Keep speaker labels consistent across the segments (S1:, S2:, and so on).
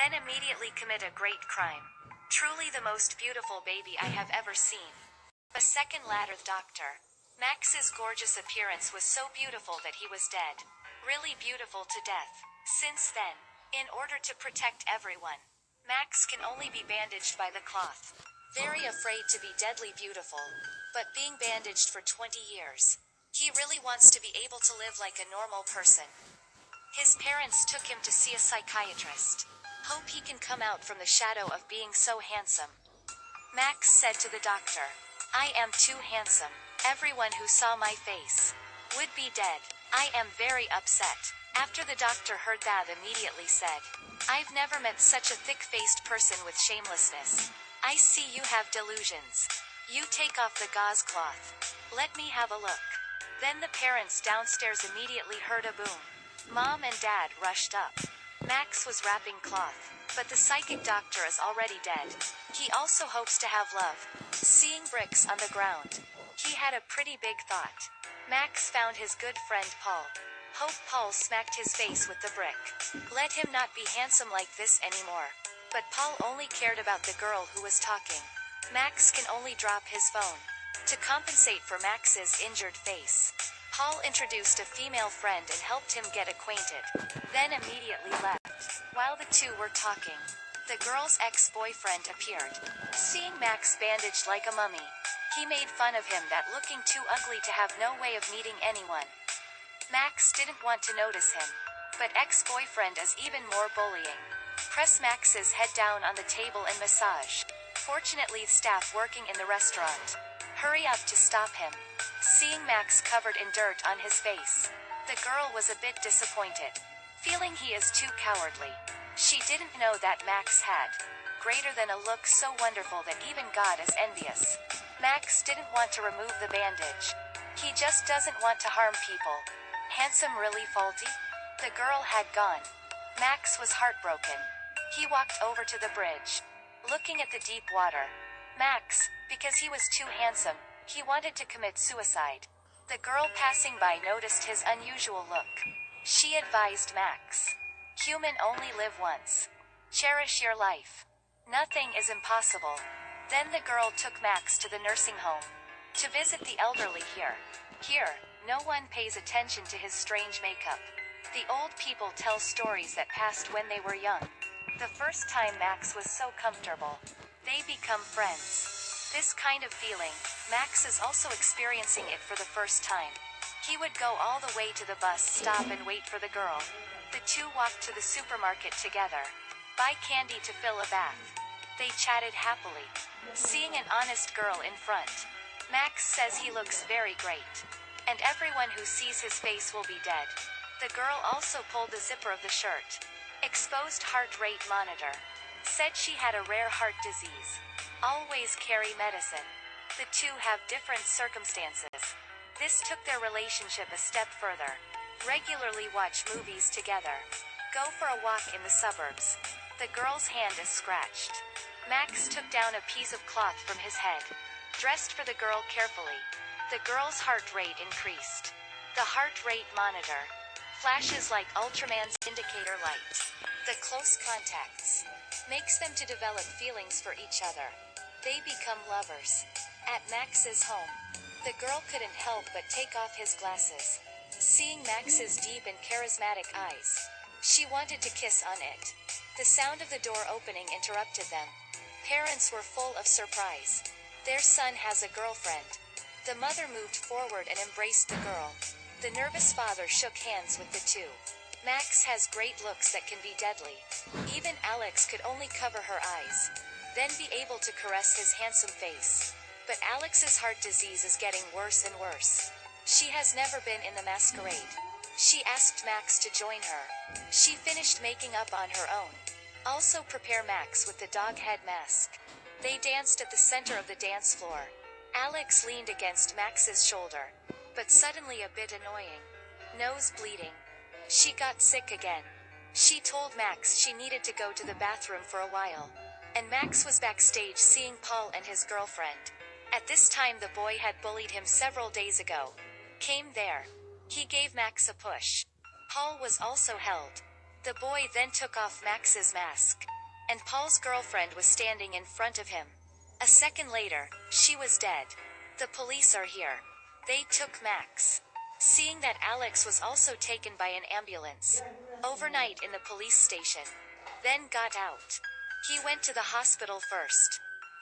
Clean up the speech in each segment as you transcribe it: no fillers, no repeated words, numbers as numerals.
S1: then immediately commit a great crime. Truly the most beautiful baby I have ever seen. A second later, doctor. Max's gorgeous appearance was so beautiful that he was dead. Really beautiful to death. Since then, in order to protect everyone, Max can only be bandaged by the cloth. Very afraid to be deadly beautiful, but being bandaged for 20 years. He really wants to be able to live like a normal person. His parents took him to see a psychiatrist. Hope he can come out from the shadow of being so handsome. Max said to the doctor, "I am too handsome. Everyone who saw my face would be dead. I am very upset." After the doctor heard that, immediately said, "I've never met such a thick-faced person with shamelessness. I see you have delusions. You take off the gauze cloth. Let me have a look." Then the parents downstairs immediately heard a boom. Mom and Dad rushed up. Max was wrapping cloth, but the psychic doctor is already dead. He also hopes to have love. Seeing bricks on the ground, he had a pretty big thought. Max found his good friend Paul. Hope Paul smacked his face with the brick. Let him not be handsome like this anymore. But Paul only cared about the girl who was talking. Max can only drop his phone. To compensate for Max's injured face, Paul introduced a female friend and helped him get acquainted, then immediately left. While the two were talking, the girl's ex-boyfriend appeared. Seeing Max bandaged like a mummy, he made fun of him that looking too ugly to have no way of meeting anyone. Max didn't want to notice him, but ex-boyfriend is even more bullying. Press Max's head down on the table and massage. Fortunately, staff working in the restaurant hurry up to stop him. Seeing Max covered in dirt on his face, the girl was a bit disappointed, feeling he is too cowardly. She didn't know that Max had greater than a look so wonderful that even God is envious. Max didn't want to remove the bandage. He just doesn't want to harm people. Handsome really faulty? The girl had gone. Max was heartbroken. He walked over to the bridge, looking at the deep water. Max, because he was too handsome, he wanted to commit suicide. The girl passing by noticed his unusual look. She advised Max, "Human only live once. Cherish your life. Nothing is impossible." Then the girl took Max to the nursing home to visit the elderly here. Here, no one pays attention to his strange makeup. The old people tell stories that passed when they were young. The first time Max was so comfortable, they become friends. This kind of feeling, Max is also experiencing it for the first time. He would go all the way to the bus stop and wait for the girl. The two walked to the supermarket together, buy candy to fill a bath. They chatted happily, seeing an honest girl in front. Max says he looks very great, and everyone who sees his face will be dead. The girl also pulled the zipper of the shirt. Exposed heart rate monitor. Said she had a rare heart disease. Always carry medicine. The two have different circumstances. This took their relationship a step further. Regularly watch movies together. Go for a walk in the suburbs. The girl's hand is scratched. Max took down a piece of cloth from his head. Dressed for the girl carefully. The girl's heart rate increased. The heart rate monitor flashes like Ultraman's indicator light. The close contacts makes them to develop feelings for each other. They become lovers. At Max's home, the girl couldn't help but take off his glasses. Seeing Max's deep and charismatic eyes, she wanted to kiss on it. The sound of the door opening interrupted them. Parents were full of surprise. Their son has a girlfriend. The mother moved forward and embraced the girl. The nervous father shook hands with the two. Max has great looks that can be deadly. Even Alex could only cover her eyes, then be able to caress his handsome face. But Alex's heart disease is getting worse and worse. She has never been in the masquerade. She asked Max to join her. She finished making up on her own. Also prepare Max with the dog head mask. They danced at the center of the dance floor. Alex leaned against Max's shoulder, but suddenly a bit annoying. Nose bleeding. She got sick again. She told Max she needed to go to the bathroom for a while. And Max was backstage seeing Paul and his girlfriend. At this time the boy had bullied him several days ago. Came there. He gave Max a push. Paul was also held. The boy then took off Max's mask. And Paul's girlfriend was standing in front of him. A second later, she was dead. The police are here. They took Max. Seeing that Alex was also taken by an ambulance. Overnight in the police station. Then got out. He went to the hospital first.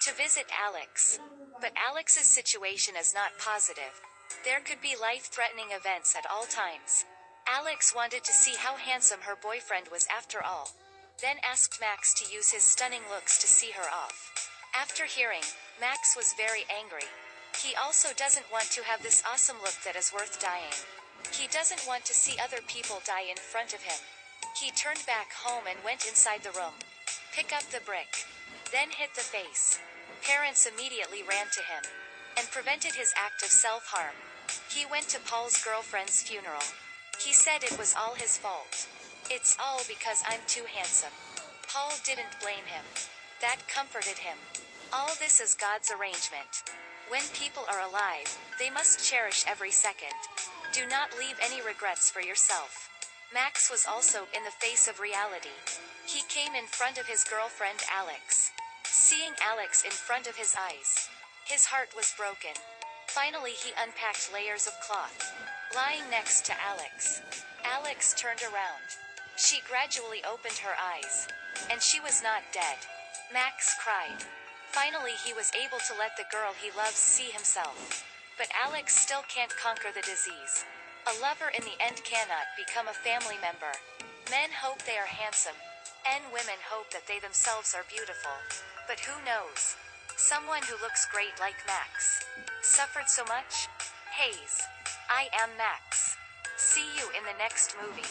S1: To visit Alex. But Alex's situation is not positive. There could be life-threatening events at all times. Alex wanted to see how handsome her boyfriend was after all. Then asked Max to use his stunning looks to see her off. After hearing, Max was very angry. He also doesn't want to have this awesome look that is worth dying. He doesn't want to see other people die in front of him. He turned back home and went inside the room. Pick up the brick. Then hit the face. Parents immediately ran to him. And prevented his act of self-harm. He went to Paul's girlfriend's funeral. He said it was all his fault. It's all because I'm too handsome. Paul didn't blame him. That comforted him. All this is God's arrangement. When people are alive, they must cherish every second. Do not leave any regrets for yourself. Max was also in the face of reality. He came in front of his girlfriend Alex. Seeing Alex in front of his eyes, his heart was broken. Finally he unpacked layers of cloth. Lying next to Alex. Alex turned around. She gradually opened her eyes. And she was not dead. Max cried. Finally he was able to let the girl he loves see himself. But Alex still can't conquer the disease. A lover in the end cannot become a family member. Men hope they are handsome. And women hope that they themselves are beautiful. But who knows? Someone who looks great like Max. Suffered so much? Hayes. I am Max. See you in the next movie.